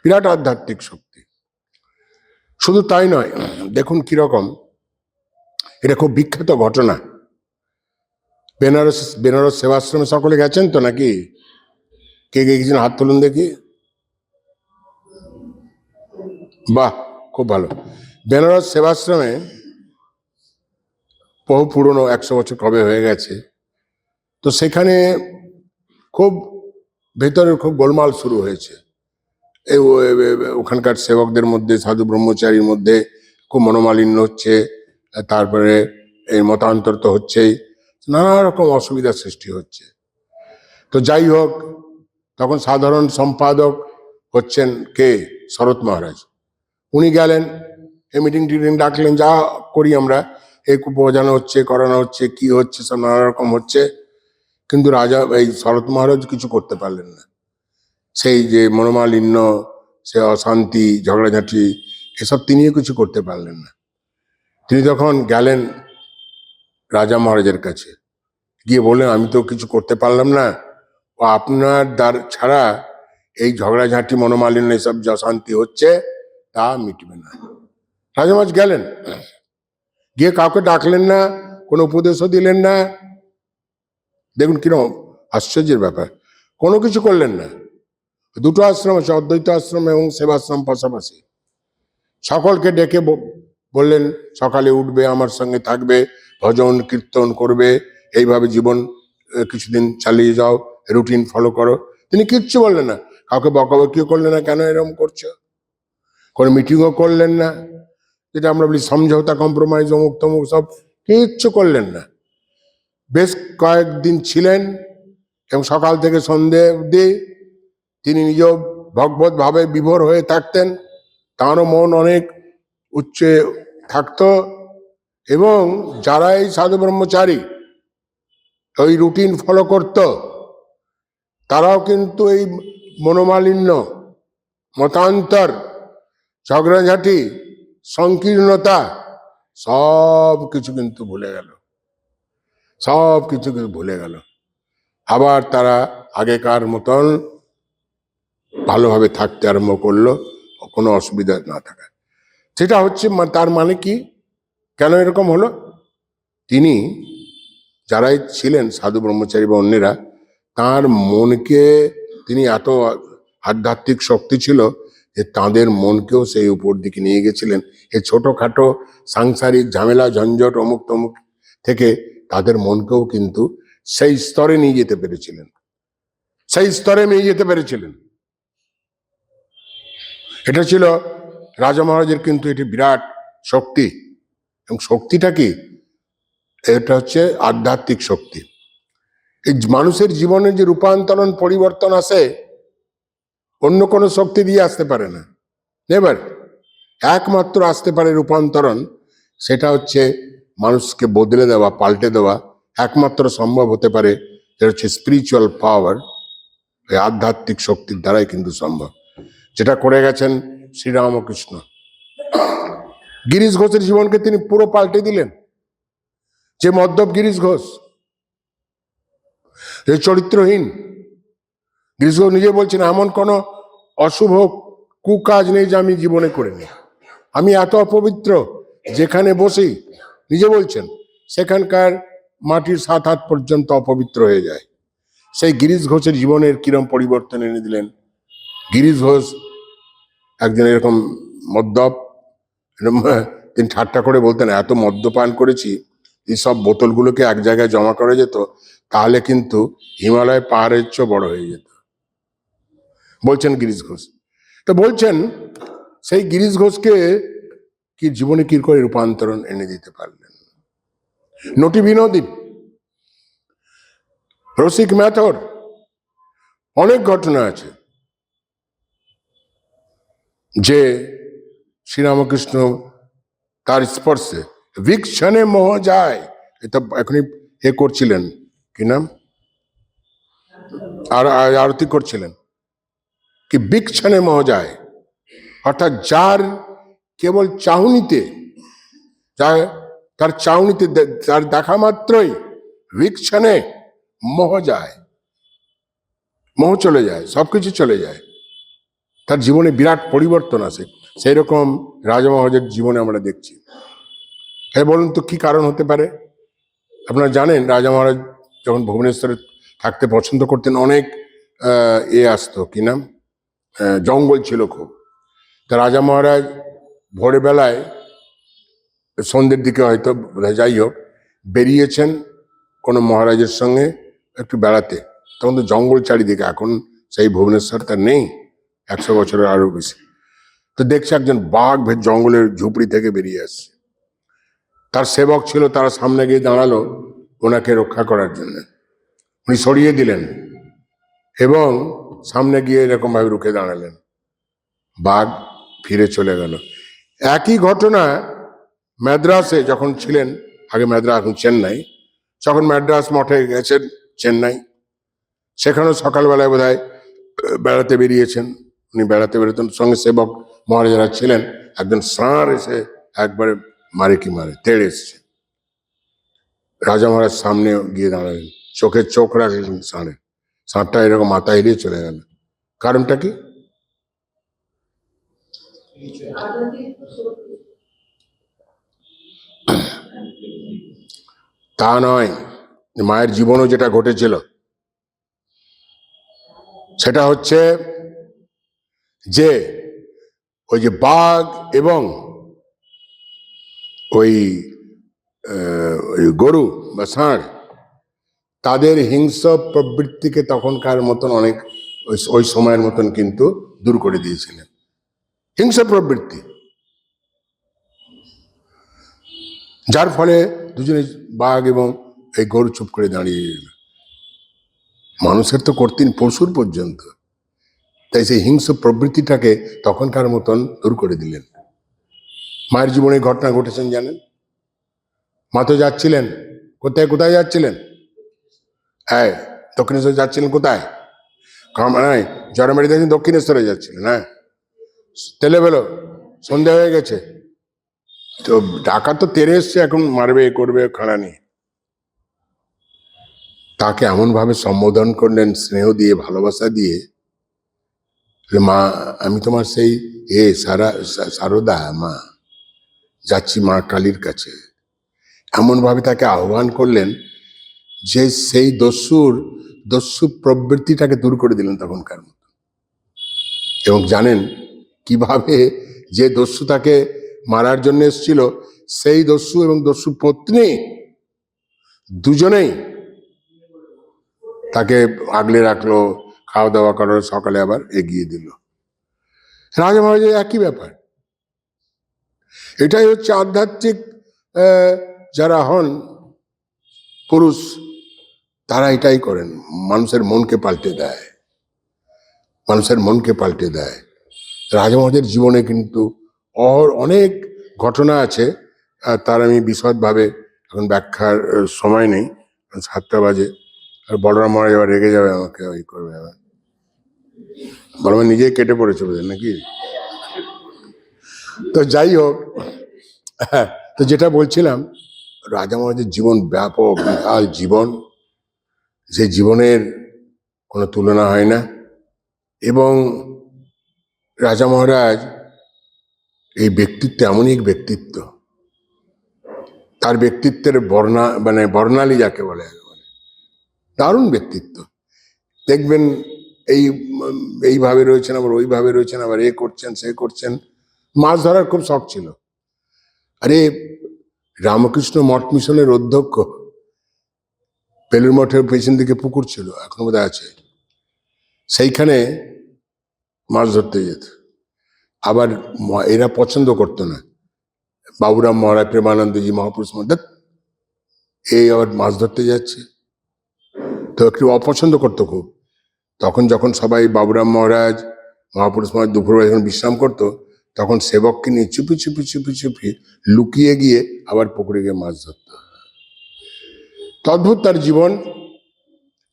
বিরাট আধ্যাত্মিক শক্তি। শুধু তাই নয়, দেখুন কিরকম, এটা খুব বিখ্যাত ঘটনা। বেনারস সেবাশ্রমে সকলে গেছেন তো নাকি? কে গেছেন হাত তুলুন দেখি। বাহ, খুব ভালো। বেনারস সেবাশ্রমে বহু পুরনো, 100 বছর কবে হয়ে গেছে, তো সেখানে খুব ভেতরে খুব গোলমাল শুরু হয়েছে। ওখানকার সেবকদের মধ্যে, সাধু ব্রহ্মচারীর মধ্যে খুব মনোমালিন্য হচ্ছে, তারপরে এই মতান্তর তো হচ্ছেই, নানা রকম অসুবিধার সৃষ্টি হচ্ছে। তো যাই হোক, তখন সাধারণ সম্পাদক হচ্ছেন কে, শরৎ মহারাজ, উনি গেলেন, এই মিটিং টিটিং ডাকলেন, যা করি আমরা, এই বোঝানো হচ্ছে, করানো হচ্ছে, কি হচ্ছে, সব নানা রকম হচ্ছে। কিন্তু রাজা এই শরৎ মহারাজ কিছু করতে পারলেন না। সেই যে মনোমালিন্য, সে অশান্তি, ঝগড়াঝাঁটি, এসব তিনিও কিছু করতে পারলেন না। তিনি তখন গেলেন রাজা মহারাজের কাছে, গিয়ে বললেন, আমি তো কিছু করতে পারলাম না, ও আপনার দ্বার ছাড়া এই ঝগড়াঝাঁটি, মনোমালিন্য, এসব যে অশান্তি হচ্ছে তা মিটবে না। রাজা মহারাজ গেলেন, গিয়ে কাউকে ডাকলেন না, কোনো উপদেশও দিলেন না। দেখুন কিরকম আশ্চর্যের ব্যাপার, কোনো কিছু করলেন না। দুটো আশ্রম আছে, অদ্বৈত আশ্রম এবং সেবাশ্রম পাশাপাশি। সকলকে ডেকে বললেন, সকালে উঠবে, আমার সঙ্গে থাকবে, ভজন কীর্তন করবে, এইভাবে জীবন কিছুদিন চালিয়ে যাও, রুটিন ফলো করো। তিনি কিচ্ছু বললেন না, কাউকে বকাবকিও করলেন না, কেন এরকম করছো, কোনো মিটিংও করলেন না, যেটা আমরা বলি সমঝোতা, কম্প্রোমাইজ, অমুক তমুক, সব কিচ্ছু করলেন না। বেশ কয়েকদিন ছিলেন এবং সকাল থেকে সন্ধে অবধি তিনি নিজ ভগবত ভাবে বিভোর হয়ে থাকতেন। তাঁরও মন অনেক উচ্চে থাকত এবং যারা এই সাধু ব্রহ্মচারী ওই রুটিন ফলো করত, তারাও কিন্তু এই মনোমালিন্য, মতান্তর, ঝগড়াঝাঁটি, সংকীর্ণতা সব কিছু কিন্তু ভুলে গেল, সব কিছু কিন্তু ভুলে গেল। আবার তারা আগেকার মতন ভালোভাবে থাকতে আরম্ভ করলো, কোনো অসুবিধা না থাকা। সেটা হচ্ছে, তার মানে কি, কেন এরকম হলো? তিনি যারাই ছিলেন সাধু ব্রহ্মচারী বা অন্যেরা, তার মনকে তিনি এত আধ্যাত্মিক শক্তি ছিল যে তাদের মনকেও সেই উপর দিকে নিয়ে গেছিলেন। এই ছোটখাটো সাংসারিক ঝামেলা, ঝঞ্ঝট, অমুক তমুক থেকে তাদের মনকেও কিন্তু সেই স্তরে নিয়ে যেতে পেরেছিলেন, সেই স্তরে নিয়ে যেতে পেরেছিলেন। এটা ছিল রাজা মহারাজের কিন্তু এটি বিরাট শক্তি। এবং শক্তিটা কি? এটা হচ্ছে আধ্যাত্মিক শক্তি। এই মানুষের জীবনে যে রূপান্তরণ, পরিবর্তন আসে, অন্য কোনো শক্তি দিয়ে আসতে পারে না। এবার একমাত্র আসতে পারে রূপান্তরণ, সেটা হচ্ছে মানুষকে বদলে দেওয়া, পাল্টে দেওয়া। একমাত্র সম্ভব হতে পারে, যেটা হচ্ছে স্পিরিচুয়াল পাওয়ার, এই আধ্যাত্মিক শক্তির দ্বারাই কিন্তু সম্ভব, যেটা করে গেছেন শ্রীরামকৃষ্ণ। গিরিশ ঘোষের জীবনকে তিনি পুরো পাল্টে দিলেন। যে মদ্যপ গিরিশ ঘোষ, যে চরিত্রহীন গিরিশ ঘোষ নিজে বলছেন, এমন কোনো অশুভ কুকাজ নেই যে আমি জীবনে করিনি। আমি এত অপবিত্র, যেখানে বসি, নিজে বলছেন, সেখানকার মাটির 7 হাত পর্যন্ত অপবিত্র হয়ে যায়। সেই গিরিশ ঘোষের জীবনের কিরম পরিবর্তন এনে দিলেন। গিরিশ ঘোষ একজন এরকম মদ্যপ, তিনি ঠাট্টা করে বলতেন, এত মদ্যপান করেছি, এই সব বোতলগুলোকে এক জায়গায় জমা করা যেত, তাহলে কিন্তু হিমালয় পাহাড়ের চেয়ে বড় হয়ে যেত, বলছেন গিরিশ ঘোষ। তো বলছেন, সেই গিরিশ ঘোষকে কি জীবনে কি করে রূপান্তরণ এনে দিতে পারলেন। নটি বিনোদিন, রসিক ম্যাথর, অনেক ঘটনা আছে যে শ্রীরামকৃষ্ণ তার স্পর্শে ভিক্ষণে মোহ যায়। এটা এখনই এ করছিলেন, কি নাম, আর আরতি করছিলেন, কি ভিক্ষণে মোহ যায়, অর্থাৎ যার কেবল চাউনিতে, তার চাউনিতে, তার দেখা মাত্রই ভিক্ষণে মোহ যায়, মোহ চলে যায়, সবকিছু চলে যায়, তার জীবনে বিরাট পরিবর্তন আসে। সেই রকম রাজা মহারাজের জীবনে আমরা দেখছি। বলুন তো কি কারণ হতে পারে? আপনারা জানেন, রাজা মহারাজ যখন ভুবনেশ্বরে থাকতে পছন্দ করতেন, অনেক আসতো, কি নাম, জঙ্গল ছিল খুব। তা রাজা মহারাজ ভোরের বেলায়, সন্ধ্যের দিকে হয়তো, যাই হোক, বেরিয়েছেন কোনো মহারাজের সঙ্গে একটু বেড়াতে। তখন তো জঙ্গল চারিদিকে, এখন সেই ভুবনেশ্বর তার নেই, 100 বছরের আরো বেশি। তো দেখছে একজন বাঘ জঙ্গলের ঝুপড়ি থেকে বেরিয়ে আসছে। তার সেবক ছিল, তারা সামনে গিয়ে দাঁড়ালো ওনাকে রক্ষা করার জন্য। উনি সরিয়ে দিলেন এবং সামনে গিয়ে এরকম ভাবে রুখে দাঁড়ালেন। বাঘ ফিরে চলে গেল। একই ঘটনা মাদ্রাসে যখন ছিলেন, আগে মাদ্রাস এখন চেন্নাই, যখন মাদ্রাস মঠে গেছেন চেন্নাই, সেখানেও সকালবেলায় বোধহয় বেড়াতে বেরিয়েছেন। উনি বেড়াতে বেরোতেন, সঙ্গে সেবক মহারাজারা ছিলেন। একজন ষাঁড় এসে একবারে মারে তেড়ে এসছে, রাজা মহারাজ সামনে গিয়ে দাঁড়ালেন, চোখে চোখ রাখলেন ষাঁড়টা এরকম মাথা এড়িয়ে চলে গেল। কারণটা কি? তা নয়, মায়ের জীবনও যেটা ঘটেছিল সেটা হচ্ছে যে ওই যে বাঘ এবং ওই গরু বা ষাঁড়, তাদের হিংস্র প্রবৃত্তিকে তখনকার মতন অনেক ওই সময়ের মতন কিন্তু দূর করে দিয়েছিলেন। হিংস্র প্রবৃত্তি, যার ফলে দুজনে বাঘ এবং এই গরু চুপ করে দাঁড়িয়ে গেল। মানুষের তো করতেন পশুর পর্যন্ত, তাই সেই হিংস্র প্রবৃত্তিটাকে তখনকার মতন দূর করে দিলেন। মায়ের জীবনে ঘটনা ঘটেছেন জানেন। মা তো যাচ্ছিলেন কোথায় যাচ্ছিলেন? হ্যাঁ, দক্ষিণেশ্বরে যাচ্ছিলেন। কোথায়? নয়, জড়মারি দেখেন দক্ষিণেশ্বরে যাচ্ছিলেন। হ্যাঁ, তেলে বেলো সন্ধ্যা হয়ে গেছে, তো ডাকা তো তেরে এসছে, এখন মারবে করবে খাড়া নেই। তাকে এমন ভাবে সম্বোধন করলেন, স্নেহ দিয়ে ভালোবাসা দিয়ে, মা আমি তোমার সেই সারদা মা, যাচ্ছি মা কালীর কাছে। এমন ভাবে তাকে আহ্বান করলেন যে সেই দস্যু প্রবৃত্তিটাকে দূর করে দিলেন তখনকার মতো। এবং জানেন কিভাবে যে দস্যু তাকে মারার জন্য এসেছিল, সেই দস্যু এবং দস্যু পত্নী দুজনেই তাকে আগলে রাখলো, খাওয়া দাওয়া করার, সকালে আবার এগিয়ে দিল। রাজা মহারাজের একই ব্যাপার। এটাই হচ্ছে আধ্যাত্মিক যারা হন পুরুষ, তারা এটাই করেন, মানুষের মনকে পাল্টে দেয়, মানুষের মনকে পাল্টে দেয়। রাজা মহারাজের জীবনে কিন্তু অনেক ঘটনা আছে, তার আমি বিশদভাবে এখন ব্যাখ্যার সময় নেই, 7টা বাজে। আর বলরাম মহারাজ এবার রেগে যাবে, আমাকে ওই করবে। আবার বলরাম নিজেই কেটে পড়েছে বুঝলেন নাকি। তো যাই হোক, তো যেটা বলছিলাম, রাজা মহারাজের জীবন ব্যাপক বিশাল জীবন, যে জীবনের কোনো তুলনা হয় না। এবং রাজা মহারাজ এই ব্যক্তিত্ব এমনই এক ব্যক্তিত্ব, তার ব্যক্তিত্বের বর্ণালী যাকে বলে, দারুণ ব্যক্তিত্ব। দেখবেন এইভাবে রয়েছেন, আবার ওইভাবে রয়েছেন, আবার এ করছেন সে করছেন। মাছ ধরার খুব শখ ছিল। আরে রামকৃষ্ণ মঠ মিশনের অধ্যক্ষ, বেলুর মঠের পেছন দিকে পুকুর ছিল, এখনো বোধ আছে, সেইখানে মাছ ধরতে যেত। আবার এরা পছন্দ করতো না, বাবুরাম মহারাজ, প্রেমানন্দজি, মহাপুরুষ মহারাজ, এই আবার মাছ ধরতে যাচ্ছে, তো একটু অপছন্দ করতো খুব। তখন যখন সবাই বাবুরাম মহারাজ, মহাপুরুষ মহারাজ দুপুরবেলা যখন বিশ্রাম করতো, তখন সেবককে নিয়ে চুপি চুপি চুপি চুপি লুকিয়ে গিয়ে আবার পুকুরে গিয়ে মাছ ধরত। অদ্ভুত তার জীবন।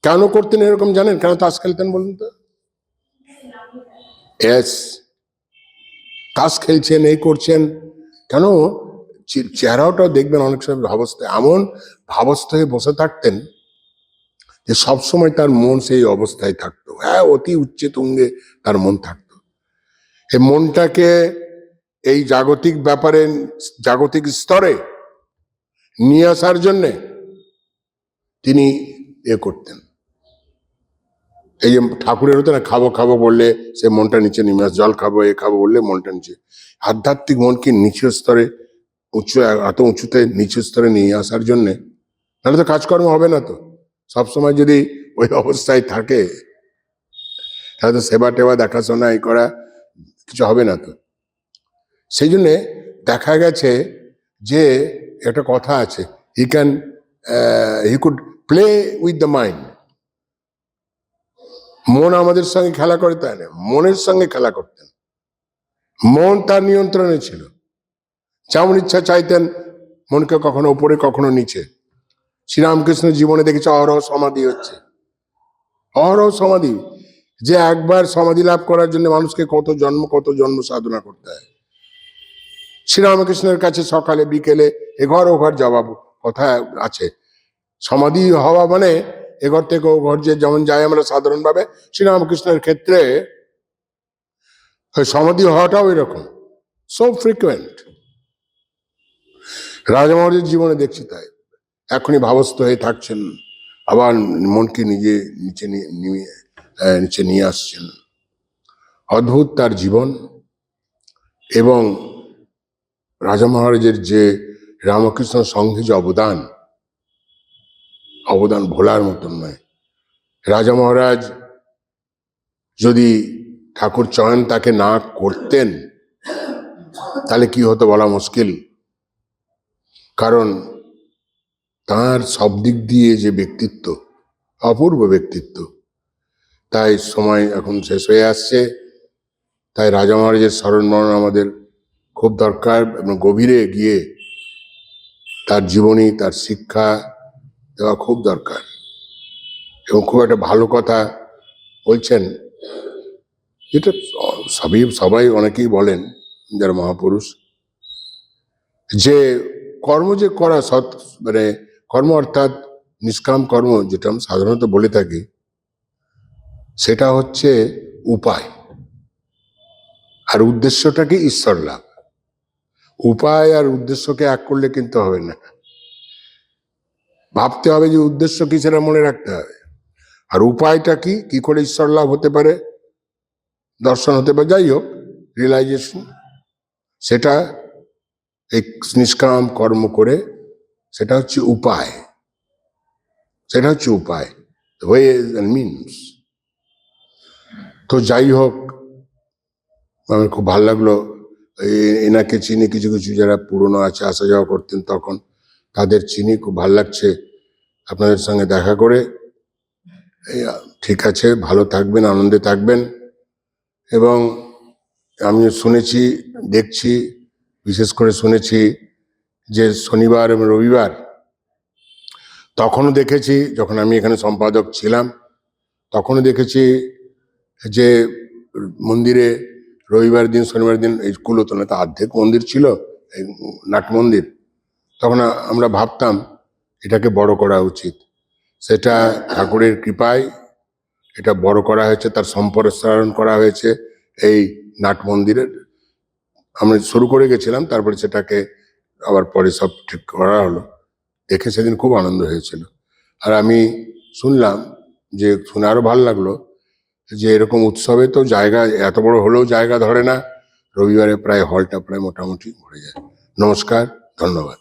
কেন করতেন এরকম জানেন? কেন তাস খেলতেন বলুন তো? এস, তাস খেলছেন, এই করছেন কেন? চেহারাটাও দেখবেন অনেক সময় ভাবস্থ, এমন ভাবস্থ হয়ে বসে থাকতেন যে সবসময় তার মন সেই অবস্থায় থাকতো। হ্যাঁ, অতি উচ্চে তুঙ্গে তার মন থাকতো। এই মনটাকে এই জাগতিক ব্যাপারে, জাগতিক স্তরে নিয়ে আসার জন্যে তিনি করতেন। এই যে ঠাকুরের হতো না, খাবো খাবো বললে সে মনটা নিচে নেমে আসে, জল খাবো এ খাবো বললে মনটা নিচে। আধ্যাত্মিক মনকে নিচু স্তরে, এত উঁচুতে নিচু স্তরে নিয়ে আসার জন্যে, নাহলে তো কাজকর্ম হবে না। তো সবসময় যদি ওই অবস্থায় থাকে, তাহলে তো সেবা টেবা দেখাশোনা এই করা কিছু হবে না। তো সেই জন্যে দেখা গেছে যে একটা কথা আছে, he could play with the mind. মন আমাদের সঙ্গে খেলা করে তাই না, মনের সঙ্গে খেলা করতেন, মন তার নিয়ন্ত্রণে ছিল। যেমন ইচ্ছা চাইতেন মনকে কখনো উপরে কখনো নিচে। শ্রীরামকৃষ্ণ জীবনে দেখেছে অহরহ সমাধি হচ্ছে, অহরহ সমাধি। যে একবার সমাধি লাভ করার জন্য মানুষকে কত জন্ম সাধনা করতে হয়। শ্রীরামকৃষ্ণের কাছে সকালে বিকেলে এঘর ওঘর জবাব কথা আছে। সমাধি হওয়া মানে এঘর থেকে ও ঘর যে যেমন যাই আমরা সাধারণভাবে, শ্রীরামকৃষ্ণের ক্ষেত্রে সমাধি হওয়াটাও এরকম, সো ফ্রিকুয়েন্ট। রাজা মহারাজের জীবনে দেখছি তাই। এখনই ভাবস্থ হয়ে থাকছেন, আবার মনকে নিচে নিয়ে আসছেন। অদ্ভুত তার জীবন। এবং রাজা মহারাজের যে রামকৃষ্ণ সংঘে যে অবদান ভোলার মতন নয়। রাজা মহারাজ যদি ঠাকুর চয়ন তাকে না করতেন তাহলে কি হতো বলা মুশকিল। কারণ তার সব দিক দিয়ে যে ব্যক্তিত্ব, অপূর্ব ব্যক্তিত্ব। তাই সময় এখন শেষ হয়ে আসছে, তাই রাজা মহারাজের স্মরণ মরণ আমাদের খুব দরকার এবং গভীরে গিয়ে তার জীবনী, তার শিক্ষা দেওয়া খুব দরকার। এবং খুব একটা ভালো কথা বলছেন, এটা সবাই অনেকেই বলেন যারা মহাপুরুষ, যে কর্ম যে করা মানে কর্ম অর্থাৎ নিষ্কাম কর্ম যেটা আমি সাধারণত বলে থাকি, সেটা হচ্ছে উপায়, আর উদ্দেশ্যটা কি ঈশ্বর লাভ। উপায় আর উদ্দেশ্যকে এক করলে কিন্তু হবে না। ভাবতে হবে যে উদ্দেশ্য কি, সেটা মনে রাখতে হবে। আর উপায়টা কি করে ঈশ্বর লাভ হতে পারে, দর্শন হতে পারে, যাই হোক রিয়েলাইজেশন, সেটা এই নিষ্কাম কর্ম করে, সেটা হচ্ছে উপায়, সেটা হচ্ছে উপায়, ওয়েজ অ্যান্ড মিনস। তো যাই হোক, আমার খুব ভালো লাগলো। এনাকে চিনি, কিছু কিছু যারা পুরনো আছে, আসা যাওয়া করতেন তখন, তাদের চিনি, খুব ভালো লাগছে আপনাদের সঙ্গে দেখা করে। ঠিক আছে, ভালো থাকবেন, আনন্দে থাকবেন। এবং আমি শুনেছি, দেখছি, বিশেষ করে শুনেছি যে শনিবার এবং রবিবার, তখনও দেখেছি যখন আমি এখানে সম্পাদক ছিলাম, তখনও দেখেছি যে মন্দিরে রবিবার দিন শনিবার দিন এই স্কুল হতো না, তা অর্ধেক মন্দির ছিল এই নাট মন্দির। তখন আমরা ভাবতাম এটাকে বড় করা উচিত। সেটা ঠাকুরের কৃপায় এটা বড় করা হয়েছে, তার সম্প্রসারণ করা হয়েছে এই নাট মন্দিরের। আমরা শুরু করে গেছিলাম, তারপরে সেটাকে আবার পরে সব ঠিক করা হলো। দেখে সেদিন খুব আনন্দ হয়েছিল। আর আমি শুনলাম, যে শুনে আরো ভালো লাগলো, যে এরকম উৎসবে তো জায়গা এত বড় হলেও জায়গা ধরে না, রবিবারে প্রায় হলটা প্রায় মোটামুটি ভরে যায়। নমস্কার, ধন্যবাদ।